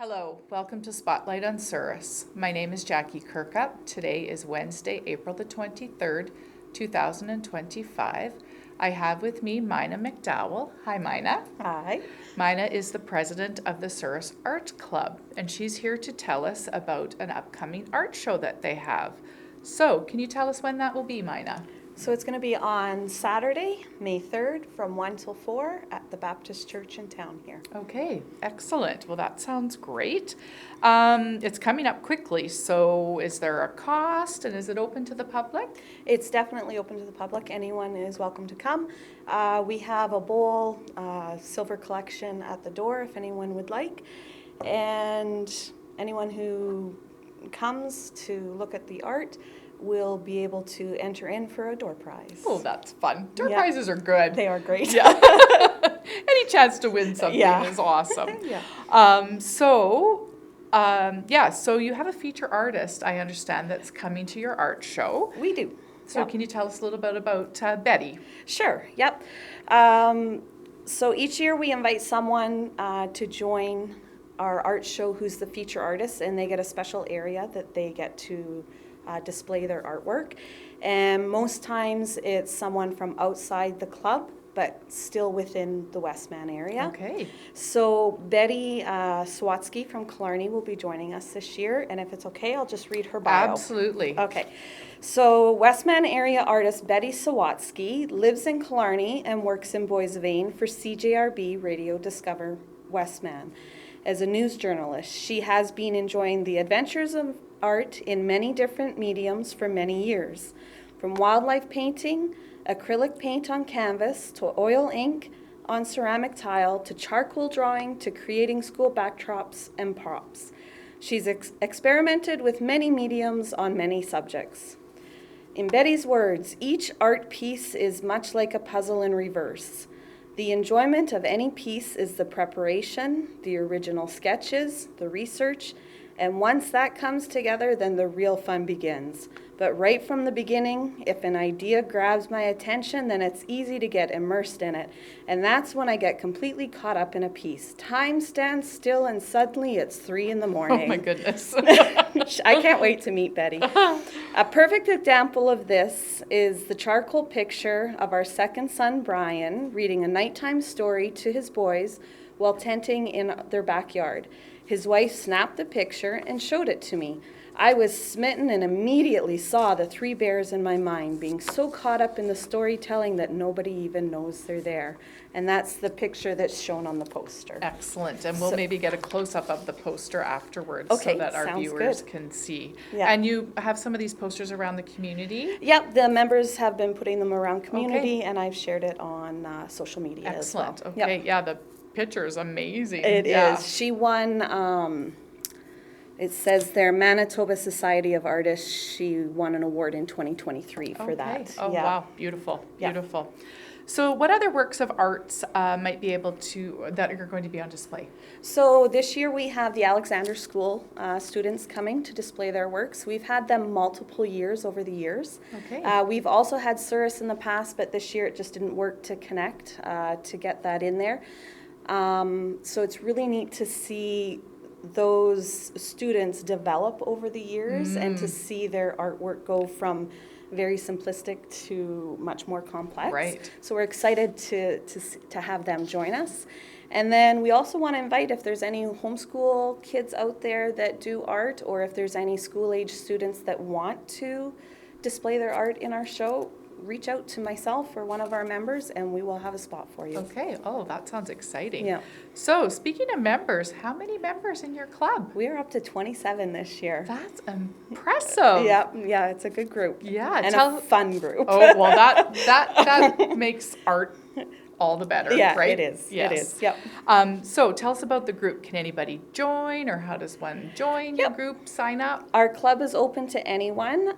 Hello, welcome to Spotlight on Souris. My name is Jackie Kirkup. Today is Wednesday, April the 23rd, 2025. I have with me Mina McDowell. Hi, Mina. Hi. Mina is the president of the Souris Arts Club, and she's here to tell us about an upcoming art show that they have. So, can you tell us when that will be, Mina? So it's going to be on Saturday, May 3rd from 1 till 4 at the Baptist Church in town here. Okay, excellent. Well, that sounds great. It's coming up quickly, so is there a cost and is it open to the public? It's definitely open to the public. Anyone is welcome to come. We have a bowl, silver collection at the door if anyone would like. And anyone who comes to look at the art will be able to enter in for a door prize. Oh, that's fun. Door Yeah. prizes are good. They are great. Yeah. Any chance to win something Yeah. is awesome. Yeah. So you have a feature artist, I understand, that's coming to your art show. We do. So Yep. can you tell us a little bit about Betty? Sure, yep. So each year we invite someone to join our art show who's the feature artist, and they get a special area that they get to display their artwork. And most times it's someone from outside the club, but still within the Westman area. Okay. So Betty Sawatsky from Killarney will be joining us this year, and if it's okay, I'll just read her bio. Absolutely. Okay. So Westman area artist Betty Sawatsky lives in Killarney and works in Boissevain for CJRB Radio Discover Westman. As a news journalist, she has been enjoying the adventures of art in many different mediums for many years, from wildlife painting, acrylic paint on canvas, to oil ink on ceramic tile, to charcoal drawing, to creating school backdrops and props. She's experimented with many mediums on many subjects. In Betty's words, each art piece is much like a puzzle in reverse. The enjoyment of any piece is the preparation, the original sketches, the research, and once that comes together, then the real fun begins. But right from the beginning, if an idea grabs my attention, then it's easy to get immersed in it. And that's when I get completely caught up in a piece. Time stands still and suddenly it's 3 in the morning. Oh my goodness. I can't wait to meet Betty. A perfect example of this is the charcoal picture of our second son, Brian, reading a nighttime story to his boys while tenting in their backyard. His wife snapped the picture and showed it to me. I was smitten and immediately saw the 3 bears in my mind, being so caught up in the storytelling that nobody even knows they're there. And that's the picture that's shown on the poster. Excellent. And we'll maybe get a close-up of the poster afterwards Okay, so that our sounds viewers good. can see. Yeah. And you have some of these posters around the community? Yep, the members have been putting them around community, and I've shared it on social media Excellent. as well. Okay. Yep. Yeah, the picture is amazing. It Yeah. is. She won, it says there, Manitoba Society of Artists. She won an award in 2023 for Okay. that. Oh, Yeah. wow. Beautiful. Yeah. Beautiful. So what other works of arts might be able to, that are going to be on display? So this year we have the Alexander School students coming to display their works. We've had them multiple years over the years. Okay. We've also had Souris in the past, but this year it just didn't work to connect, to get that in there. So it's really neat to see those students develop over the years and to see their artwork go from very simplistic to much more complex. Right. So we're excited to have them join us. And then we also want to invite, if there's any homeschool kids out there that do art, or if there's any school-age students that want to display their art in our show, reach out to myself or one of our members and we will have a spot for you. Okay. Oh, that sounds exciting. Yeah. So speaking of members, how many members in your club? We are up to 27 this year. That's impressive. Yeah, it's a good group. Yeah. And a fun group. Oh, well, that makes art all the better, Yeah, right? it is. Yes. It is. Yep. So tell us about the group. Can anybody join, or how does one join your Yep. group, sign up? Our club is open to anyone.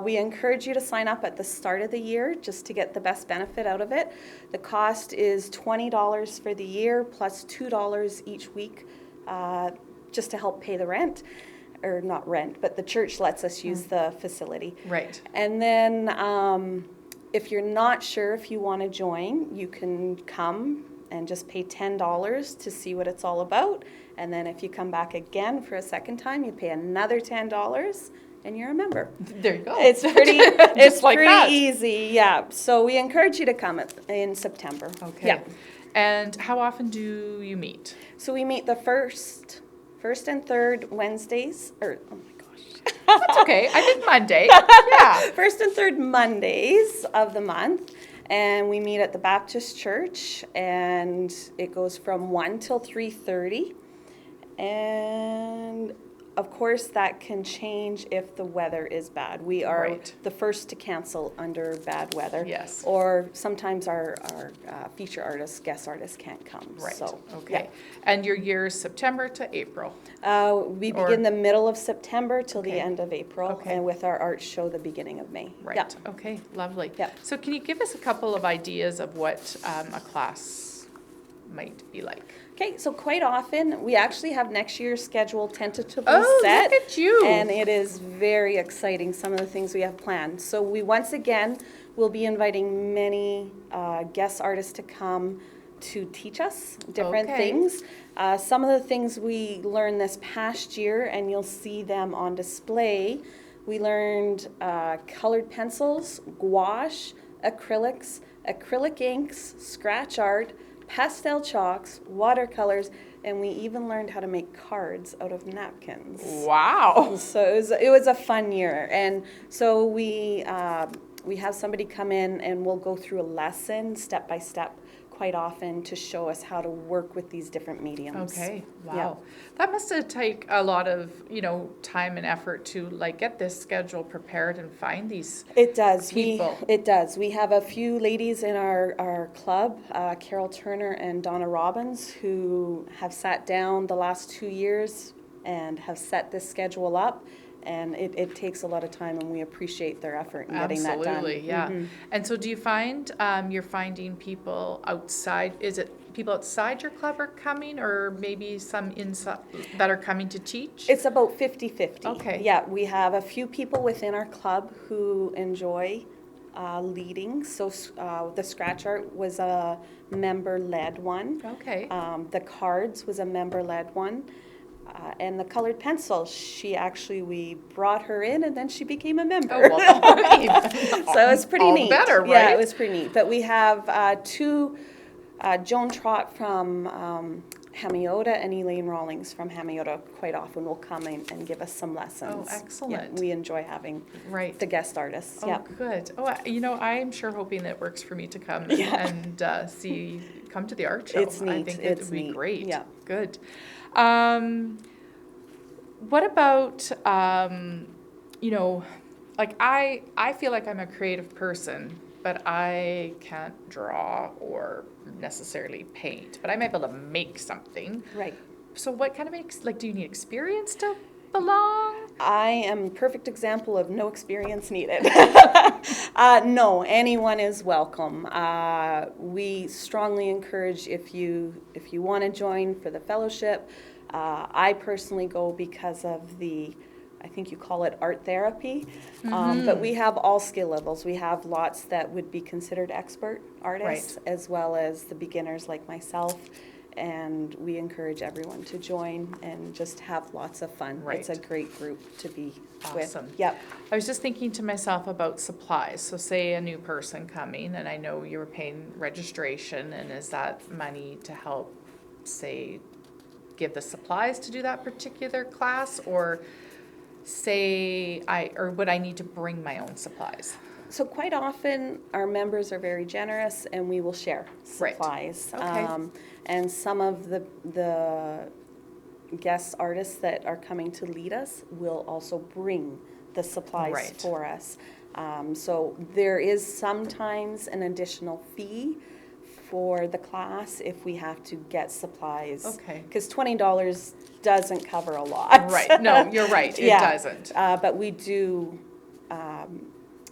We encourage you to sign up at the start of the year just to get the best benefit out of it. The cost is $20 for the year plus $2 each week just to help pay the rent. Or not rent, but the church lets us use the facility. Right. And then if you're not sure if you want to join, you can come and just pay $10 to see what it's all about. And then if you come back again for a second time, you pay another $10 and you're a member. There you go. It's pretty, like that. easy, yeah. So we encourage you to come in September. Okay. Yeah. And how often do you meet? So we meet the first and third Wednesdays, or oh my gosh. That's okay. I think Monday. Yeah. First and third Mondays of the month. And we meet at the Baptist Church, and it goes from 1 till 3:30. And of course, that can change if the weather is bad. We are Right. the first to cancel under bad weather. Yes. Or sometimes our feature artists, guest artists can't come. Right. So, Okay. And your year is September to April. we begin the middle of September till Okay. the end of April, Okay. and with our art show the beginning of May. Right. Yeah. Okay. Lovely. Yeah. So can you give us a couple of ideas of what a class might be like? Okay, so quite often, we actually have next year's schedule tentatively Oh, set. look at you. And it is very exciting, some of the things we have planned. So we, once again, will be inviting many guest artists to come to teach us different Okay. things. Some of the things we learned this past year, and you'll see them on display, we learned colored pencils, gouache, acrylics, acrylic inks, scratch art, pastel chalks, watercolors, and we even learned how to make cards out of napkins. Wow. So it was a fun year, and so we have somebody come in and we'll go through a lesson step by step quite often to show us how to work with these different mediums. Okay. Wow. Yeah. That must have taken a lot of, time and effort to like get this schedule prepared and find these. It does. People. It does. We have a few ladies in our club, Carol Turner and Donna Robbins, who have sat down the last 2 years and have set this schedule up. And it takes a lot of time, and we appreciate their effort in getting that done. Absolutely, yeah. Mhm. And so do you find you're finding people outside, is it people outside your club are coming, or maybe some inside that are coming to teach? It's about 50-50. Okay. Yeah, we have a few people within our club who enjoy leading. So the scratch art was a member-led one. Okay. The cards was a member-led one. And the colored pencil, we brought her in, and then she became a member. Oh, well, So it's pretty all neat. the better, Yeah, right? it was pretty neat. But we have two, Joan Trott from Hamiota and Elaine Rawlings from Hamiota quite often will come in and give us some lessons. Oh, excellent. Yeah, we enjoy having Right. the guest artists. Oh, Yeah. good. Oh, I'm sure hoping that works for me to come Yeah. and come to the art show. It's I neat. think It's it would be neat. great. Yeah. Good. What about, like I feel like I'm a creative person, but I can't draw or necessarily paint, but I'm able to make something. Right. So what kind of do you need experience to belong? I am a perfect example of no experience needed. No, anyone is welcome. We strongly encourage if you want to join for the fellowship. I personally go because of I think you call it art therapy, but we have all skill levels. We have lots that would be considered expert artists, as well as the beginners like myself. And we encourage everyone to join and just have lots of fun. Right. It's a great group to be Awesome. with. Yep. I was just thinking to myself about supplies. So say a new person coming, and I know you were paying registration, and is that money to help, say, give the supplies to do that particular class, or would I need to bring my own supplies? So quite often, our members are very generous, and we will share Right. supplies. Okay. And some of the guest artists that are coming to lead us will also bring the supplies Right. for us. So there is sometimes an additional fee for the class if we have to get supplies. Okay. Because $20 doesn't cover a lot. Right. No, you're right. It Yeah. doesn't. But we do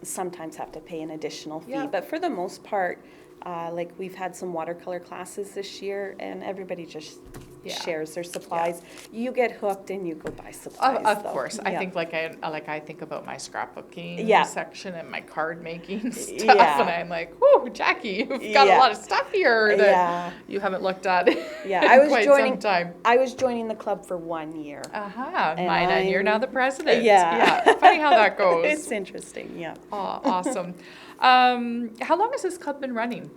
sometimes have to pay an additional fee. Yeah. But for the most part, like we've had some watercolor classes this year, and everybody just Yeah. shares their supplies. You get hooked and you go buy supplies. Of though. course. I Yeah. think I think about my scrapbooking Yeah. section and my card making stuff, Yeah. and I'm like, whoo, Jackie, you've got a Yeah. lot of stuff here that Yeah. you haven't looked at Yeah, in quite some time. I was joining the club for 1 year. And Mina, and you're now the president. Yeah. Funny how that goes. It's interesting, yeah. Oh, awesome. How long has this club been running?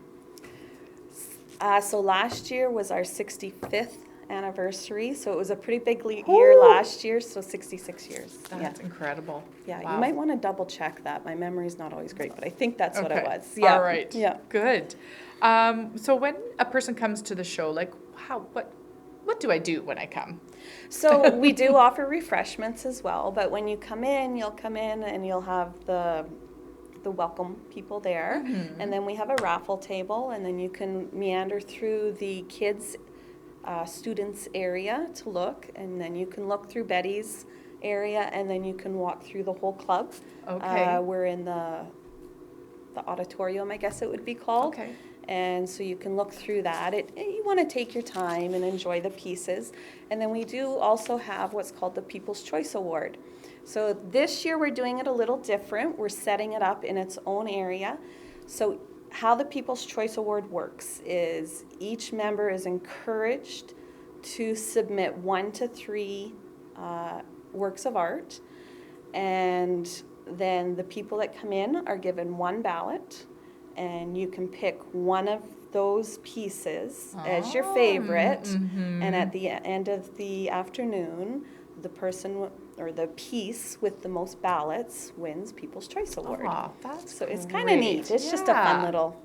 So last year was our 65th anniversary, so it was a pretty big year last year, so 66 years. That's incredible. Yeah, Wow. you might want to double check that. My memory's not always great, but I think that's what it was. Yeah. All right. Yeah. Good. So when a person comes to the show, like what do I do when I come? So we do offer refreshments as well, but when you come in, you'll come in and you'll have the welcome people there, and then we have a raffle table, and then you can meander through the kids students area to look, and then you can look through Betty's area, and then you can walk through the whole club. Okay. We're in the auditorium, I guess it would be called. Okay. And so you can look through that. You want to take your time and enjoy the pieces. And then we do also have what's called the People's Choice Award. So this year we're doing it a little different. We're setting it up in its own area. So how the People's Choice Award works is each member is encouraged to submit 1 to 3 works of art. And then the people that come in are given 1 ballot. And you can pick one of those pieces as your favorite. And at the end of the afternoon, the person or the piece with the most ballots wins People's Choice Award. Oh, that's so it's kind of neat. It's just a fun little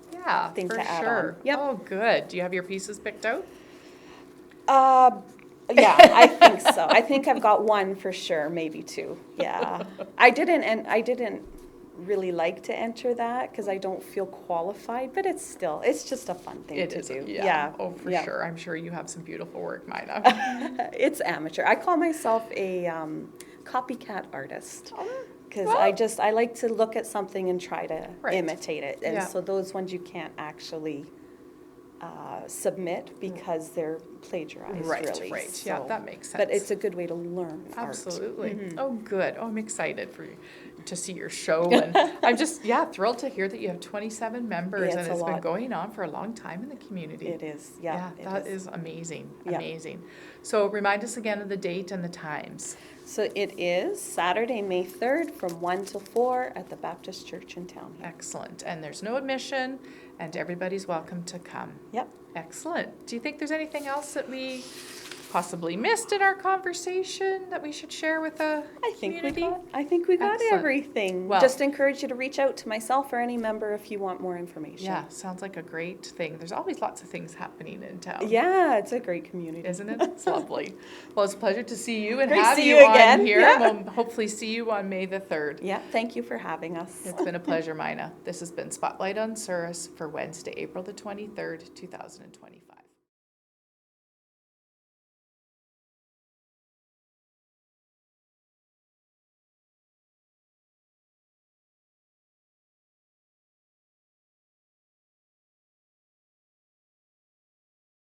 thing for to add sure. on. Yep. Oh, good. Do you have your pieces picked out? Yeah, I think so. I think I've got 1 for sure, maybe 2. Yeah. I didn't really like to enter that because I don't feel qualified, but it's just a fun thing to do. Yeah. Oh, for sure. I'm sure you have some beautiful work, Mina. It's amateur. I call myself a copycat artist because I like to look at something and try to imitate it. And so those ones you can't actually submit because they're plagiarized, really. Right. So, Yeah, that makes sense. But it's a good way to learn art. Absolutely. Oh, good. Oh, I'm excited to see your show. And I'm just, thrilled to hear that you have 27 members and it's been going on for a long time in the community. It is, That is amazing. Yeah. Amazing. So remind us again of the date and the times. So it is Saturday, May 3rd from 1 to 4 at the Baptist Church in town here. Excellent. And there's no admission and everybody's welcome to come. Yep. Excellent. Do you think there's anything else that we possibly missed in our conversation that we should share with the community? I think we got Excellent. everything. Well, just encourage you to reach out to myself or any member if you want more information. Yeah, sounds like a great thing. There's always lots of things happening in town. Yeah, it's a great community. Isn't it? It's lovely. Well, it's a pleasure to see you and Great to have see you you on again. here. Yeah. We'll hopefully see you on May the 3rd. Yeah, thank you for having us. It's been a pleasure, Mina. This has been Spotlight on Souris for Wednesday, April the 23rd, 2025.